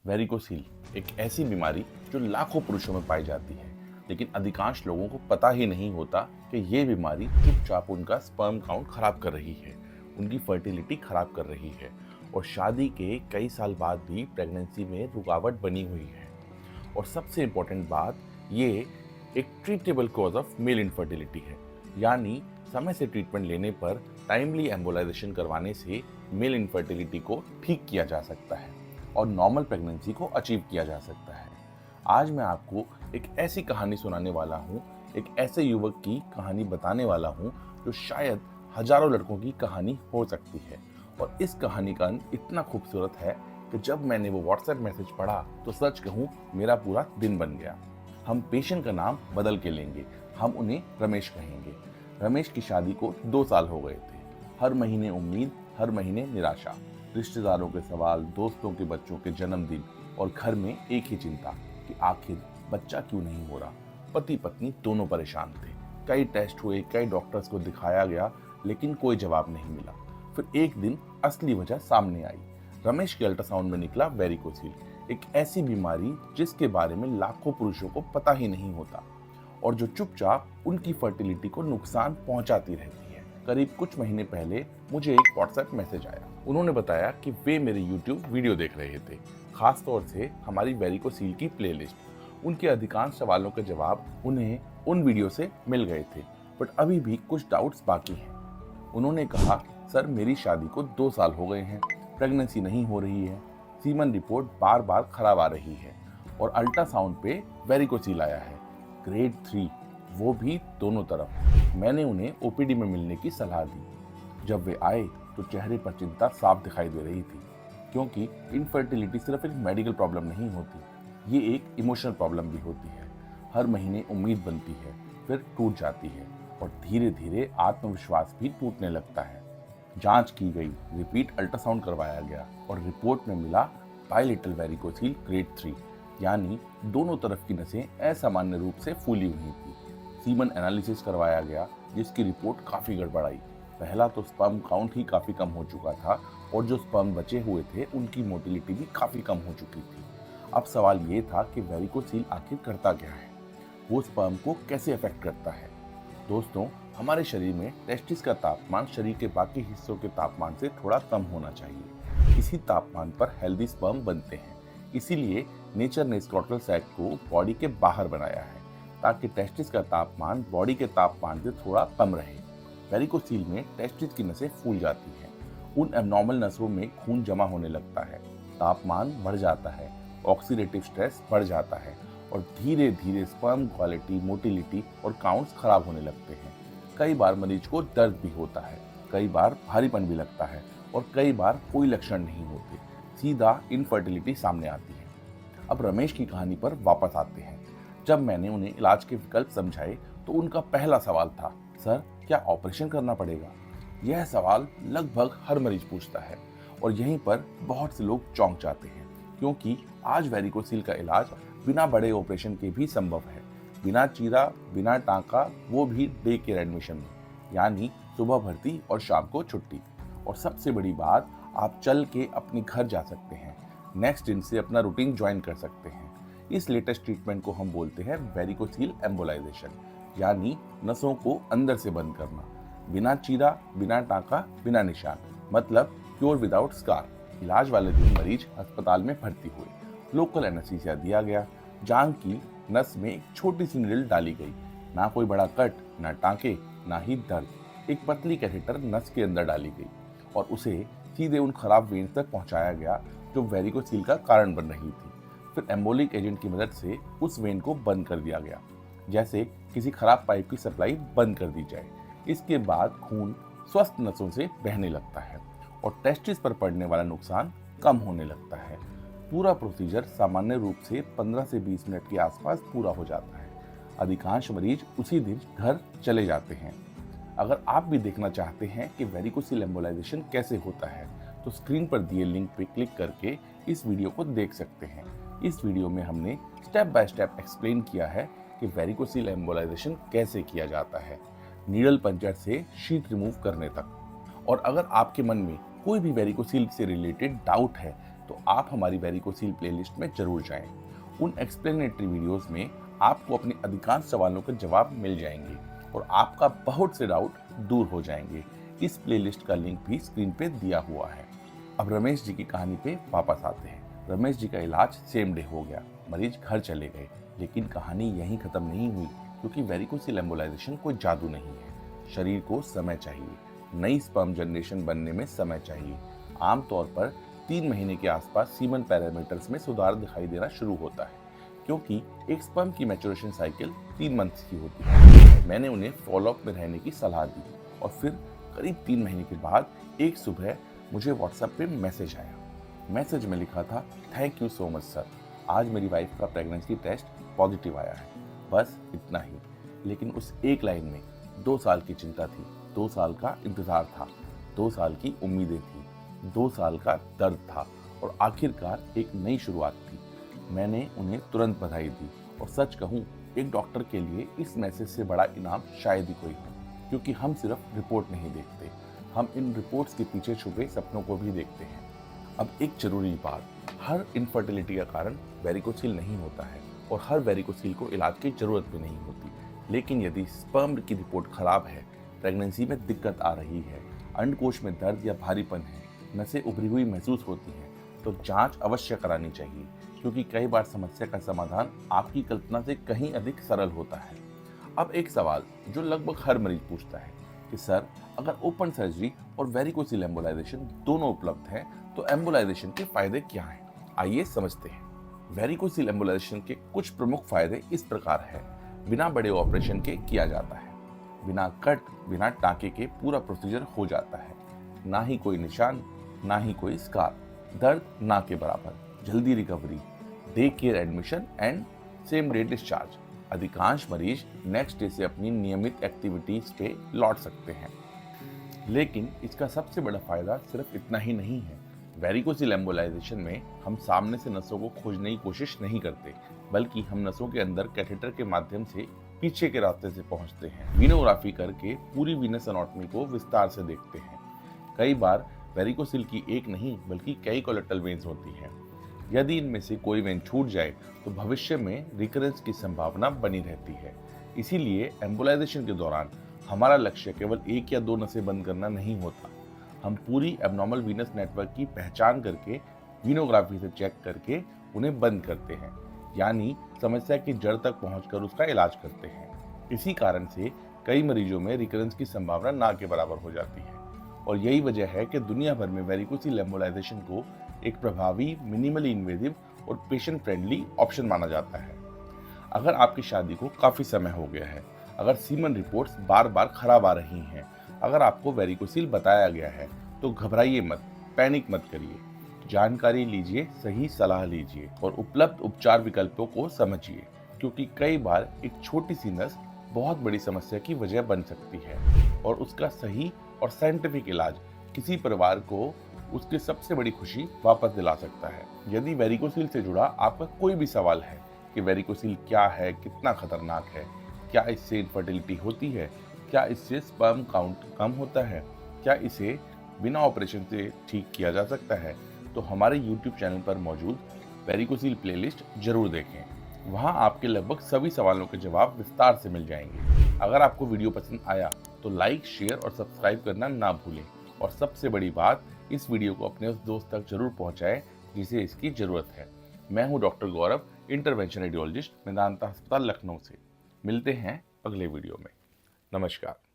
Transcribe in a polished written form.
Varicocele एक ऐसी बीमारी जो लाखों पुरुषों में पाई जाती है, लेकिन अधिकांश लोगों को पता ही नहीं होता कि ये बीमारी चुपचाप उनका स्पर्म काउंट खराब कर रही है, उनकी फर्टिलिटी खराब कर रही है और शादी के कई साल बाद भी प्रेगनेंसी में रुकावट बनी हुई है। और सबसे इम्पोर्टेंट बात, ये एक treatable cause of male infertility है, यानी समय से ट्रीटमेंट लेने पर टाइमली एम्बोलाइजेशन करवाने से मेल इनफर्टिलिटी को ठीक किया जा सकता है और नॉर्मल प्रेगनेंसी को अचीव किया जा सकता है। आज मैं आपको एक ऐसी कहानी सुनाने वाला हूँ, एक ऐसे युवक की कहानी बताने वाला हूँ जो शायद हजारों लड़कों की कहानी हो सकती है। और इस कहानी का अंत इतना खूबसूरत है कि जब मैंने वो व्हाट्सएप मैसेज पढ़ा तो सच कहूँ मेरा पूरा दिन बन गया। हम पेशेंट का नाम बदल के लेंगे, हम उन्हें रमेश कहेंगे। रमेश की शादी को 2 साल हो गए थे। हर महीने उम्मीद, हर महीने निराशा, रिश्तेदारों के सवाल, दोस्तों के बच्चों के जन्मदिन और घर में एक ही चिंता कि आखिर बच्चा क्यों नहीं हो रहा। पति पत्नी दोनों परेशान थे। कई टेस्ट हुए, कई डॉक्टर्स को दिखाया गया, लेकिन कोई जवाब नहीं मिला। फिर एक दिन असली वजह सामने आई। रमेश के अल्ट्रासाउंड में निकला वेरिकोसील, एक ऐसी बीमारी जिसके बारे में लाखों पुरुषों को पता ही नहीं होता और जो चुपचाप उनकी फर्टिलिटी को नुकसान पहुंचाती रहती है। करीब कुछ महीने पहले मुझे एक व्हाट्सएप मैसेज आया। उन्होंने बताया कि वे मेरे यूट्यूब वीडियो देख रहे थे, खास तौर से हमारी वेरिकोसील की प्लेलिस्ट। उनके अधिकांश सवालों के जवाब उन्हें उन वीडियो से मिल गए थे, बट अभी भी कुछ डाउट्स बाकी हैं। उन्होंने कहा, सर मेरी शादी को 2 साल हो गए हैं, प्रेगनेंसी नहीं हो रही है, सीमन रिपोर्ट बार बार खराब आ रही है और अल्ट्रासाउंड पे वेरिकोसील आया है, ग्रेड 3, वो भी दोनों तरफ। मैंने उन्हें ओपीडी में मिलने की सलाह दी। जब वे आए तो चेहरे पर चिंता साफ दिखाई दे रही थी, क्योंकि इनफर्टिलिटी सिर्फ एक मेडिकल प्रॉब्लम नहीं होती, ये एक इमोशनल प्रॉब्लम भी होती है। हर महीने उम्मीद बनती है, फिर टूट जाती है और धीरे धीरे आत्मविश्वास भी टूटने लगता है। जांच की गई, रिपीट अल्ट्रासाउंड करवाया गया और रिपोर्ट में मिला बाइलेटरल वेरिकोसील ग्रेड 3, यानी दोनों तरफ की नसें असामान्य रूप से फूली हुई थी। सीमन एनालिसिस करवाया गया, जिसकी रिपोर्ट काफ़ी गड़बड़ आई। पहला तो स्पर्म काउंट ही काफ़ी कम हो चुका था और जो स्पर्म बचे हुए थे उनकी मोटिलिटी भी काफ़ी कम हो चुकी थी। अब सवाल ये था कि वेरिकोसील आखिर करता क्या है, वो स्पर्म को कैसे अफेक्ट करता है। दोस्तों, हमारे शरीर में टेस्टिस का तापमान शरीर के बाकी हिस्सों के तापमान से थोड़ा कम होना चाहिए। इसी तापमान पर हेल्दी स्पर्म बनते हैं। इसीलिए नेचर ने स्क्रॉटल सैक को बॉडी के बाहर बनाया है, ताकि टेस्टिस का तापमान बॉडी के तापमान से थोड़ा कम रहे। वेरिकोसील में टेस्टिस की नसें फूल जाती हैं, उन एब्नॉर्मल नसों में खून जमा होने लगता है, तापमान बढ़ जाता है, ऑक्सीडेटिव स्ट्रेस बढ़ जाता है और धीरे धीरे स्पर्म क्वालिटी, मोटिलिटी और काउंट्स खराब होने लगते हैं। कई बार मरीज को दर्द भी होता है, कई बार भारीपन भी लगता है और कई बार कोई लक्षण नहीं होते, सीधा इनफर्टिलिटी सामने आती है। अब रमेश की कहानी पर वापस आते हैं। जब मैंने उन्हें इलाज के विकल्प समझाए तो उनका पहला सवाल था, सर क्या ऑपरेशन करना पड़ेगा? यह सवाल लगभग हर मरीज पूछता है और यहीं पर बहुत से लोग चौंक जाते हैं, क्योंकि आज वेरिकोसील का इलाज बिना बड़े ऑपरेशन के भी संभव है, बिना चीरा, बिना टाँका, वो भी डे केयर एडमिशन में, यानी सुबह भर्ती और शाम को छुट्टी। और सबसे बड़ी बात, आप चल के अपने घर जा सकते हैं, नेक्स्ट दिन से अपना रूटीन ज्वाइन कर सकते हैं। इस लेटेस्ट ट्रीटमेंट को हम बोलते हैं वेरिकोसील एम्बोलाइजेशन, यानी नसों को अंदर से बंद करना, बिना चीरा, बिना टाँका, बिना निशान, मतलब क्योर विदाउट स्कार। इलाज वाले दिन मरीज अस्पताल में भर्ती हुए, लोकल एनेस्थीसिया दिया गया, जांघ की नस में एक छोटी सी नीडल डाली गई, ना कोई बड़ा कट, ना टाँके, ना ही दर्द। एक पतली कैथेटर नस के अंदर डाली गई और उसे सीधे उन खराब वेन्स तक पहुंचाया गया जो वेरिकोसील का कारण बन रही थी। फिर एम्बोलिक एजेंट की मदद से उस वेन को बंद कर दिया गया, जैसे किसी खराब पाइप की सप्लाई बंद कर दी जाए। इसके बाद खून स्वस्थ नसों से बहने लगता है और टेस्टिस पर पड़ने वाला नुकसान कम होने लगता है। पूरा प्रोसीजर सामान्य रूप से 15 से 20 मिनट के आसपास पूरा हो जाता है। अधिकांश मरीज उसी दिन घर चले जाते हैं। अगर आप भी देखना चाहते हैं कि वेरिकोसील एम्बोलाइजेशन कैसे होता है, तो स्क्रीन पर दिए लिंक पर क्लिक करके इस वीडियो को देख सकते हैं। इस वीडियो में हमने स्टेप बाय स्टेप एक्सप्लेन किया है कि वेरिकोसील एम्बोलाइजेशन कैसे किया जाता है, नीडल पंचर से शीट रिमूव करने तक। और अगर आपके मन में कोई भी वेरिकोसील से रिलेटेड डाउट है तो आप हमारी वेरिकोसील प्लेलिस्ट में जरूर जाएं। उन एक्सप्लेनेटरी वीडियोस में आपको अपने अधिकांश सवालों के जवाब मिल जाएंगे और आपका बहुत से डाउट दूर हो जाएंगे। इस प्लेलिस्ट का लिंक भी स्क्रीन पे दिया हुआ है। अब रमेश जी की कहानी पे वापस आते हैं। रमेश जी का इलाज सेम डे हो गया, मरीज घर चले गए। लेकिन कहानी यहीं खत्म नहीं हुई, क्योंकि वेरिकोसील एम्बोलाइजेशन कोई जादू नहीं है। शरीर को समय चाहिए, नई स्पर्म जनरेशन बनने में समय चाहिए। आमतौर पर 3 महीने के आसपास सीमन पैरामीटर्स में सुधार दिखाई देना शुरू होता है, क्योंकि एक स्पर्म की मैच्योरेशन साइकिल 3 मंथ्स की होती है। मैंने उन्हें फॉलोअप में रहने की सलाह दी और फिर करीब 3 महीने के बाद एक सुबह मुझे व्हाट्सएप पे मैसेज आया। मैसेज में लिखा था, thank you so much sir, आज मेरी वाइफ का प्रेगनेंसी टेस्ट पॉजिटिव आया है। बस इतना ही। लेकिन उस एक लाइन में 2 साल की चिंता थी, 2 साल का इंतजार था, 2 साल की उम्मीदें थी, 2 साल का दर्द था और आखिरकार एक नई शुरुआत थी। मैंने उन्हें तुरंत बधाई दी और सच कहूँ, एक डॉक्टर के लिए इस मैसेज से बड़ा इनाम शायद ही कोई हो, क्योंकि हम सिर्फ रिपोर्ट नहीं देखते, हम इन रिपोर्ट्स के पीछे छुपे सपनों को भी देखते हैं। अब एक जरूरी बात, हर इनफर्टिलिटी का कारण वेरिकोसील नहीं होता है और हर वेरिकोसील को इलाज की जरूरत भी नहीं होती। लेकिन यदि स्पर्म की रिपोर्ट खराब है, प्रेगनेंसी में दिक्कत आ रही है, अंडकोश में दर्द या भारीपन है, नसें उभरी हुई महसूस होती हैं, तो जांच अवश्य करानी चाहिए, क्योंकि कई बार समस्या का समाधान आपकी कल्पना से कहीं अधिक सरल होता है। अब एक सवाल जो लगभग हर मरीज पूछता है कि सर, अगर ओपन सर्जरी और वेरिकोसील एम्बोलाइजेशन दोनों उपलब्ध हैं, तो एम्बोलाइजेशन के फायदे क्या हैं? आइए समझते हैं। वेरिकोसील एम्बोलाइजेशन के कुछ प्रमुख फायदे इस प्रकार है। बिना बड़े ऑपरेशन के किया जाता है, बिना कट, बिना टाँके के पूरा प्रोसीजर हो जाता है, ना ही कोई निशान, ना ही कोई स्कार, दर्द ना के बराबर, जल्दी recovery, day care admission and same day discharge. अधिकांश मरीज नेक्स्ट डे से अपनी नियमित एक्टिविटीज पे लौट सकते हैं। लेकिन इसका सबसे बड़ा फायदा सिर्फ इतना ही नहीं है। वेरिकोसील एम्बोलाइजेशन में हम सामने से नसों को खोजने की कोशिश नहीं करते, बल्कि हम नसों के अंदर कैथेटर के माध्यम से पीछे के रास्ते से पहुंचते हैं। वीनोग्राफी करके पूरी वीनस एनाटॉमी को विस्तार से देखते हैं। कई बार वेरिकोसील की एक नहीं बल्कि कई कोलेटरल वेन्स होती हैं। यदि इनमें से कोई वेन छूट जाए तो भविष्य में रिकरेंस की संभावना बनी रहती है। इसीलिए एम्बोलाइजेशन के दौरान हमारा लक्ष्य केवल 1 या 2 नसें बंद करना नहीं होता। हम पूरी एब्नॉर्मल वीनस नेटवर्क की पहचान करके वीनोग्राफी से चेक करके उन्हें बंद करते हैं, यानी समस्या की जड़ तक पहुंचकर उसका इलाज करते हैं। इसी कारण से कई मरीजों में रिकरेंस की संभावना ना के बराबर हो जाती है और यही वजह है कि दुनिया भर में वेरिकोसील एम्बोलाइजेशन को एक प्रभावी, मिनिमली इन्वेजिव और पेशेंट फ्रेंडली ऑप्शन माना जाता है। अगर आपकी शादी को काफ़ी समय हो गया है, अगर सीमन रिपोर्ट्स बार बार खराब आ रही हैं, अगर आपको वेरिकोसील बताया गया है, तो घबराइए मत, पैनिक मत करिए। जानकारी लीजिए, सही सलाह लीजिए और उपलब्ध उपचार विकल्पों को समझिए, क्योंकि कई बार एक छोटी सी नस बहुत बड़ी समस्या की वजह बन सकती है और उसका सही और साइंटिफिक इलाज किसी परिवार को उसकी सबसे बड़ी खुशी वापस दिला सकता है। यदि वेरिकोसील से जुड़ा आपका कोई भी सवाल है कि वेरिकोसील क्या है, कितना खतरनाक है, क्या इससे इनफर्टिलिटी होती है, क्या इससे स्पर्म काउंट कम होता है, क्या इसे बिना ऑपरेशन से ठीक किया जा सकता है, तो हमारे YouTube चैनल पर मौजूद वेरिकोसील प्लेलिस्ट जरूर देखें। वहां आपके लगभग सभी सवालों के जवाब विस्तार से मिल जाएंगे। अगर आपको वीडियो पसंद आया तो लाइक, शेयर और सब्सक्राइब करना ना भूलें और सबसे बड़ी बात, इस वीडियो को अपने उस दोस्त तक जरूर पहुंचाएं जिसे इसकी जरूरत है। मैं हूं डॉक्टर गौरव, इंटरवेंशन रेडियोलॉजिस्ट, मेदांता अस्पताल, लखनऊ से। मिलते हैं अगले वीडियो में। नमस्कार।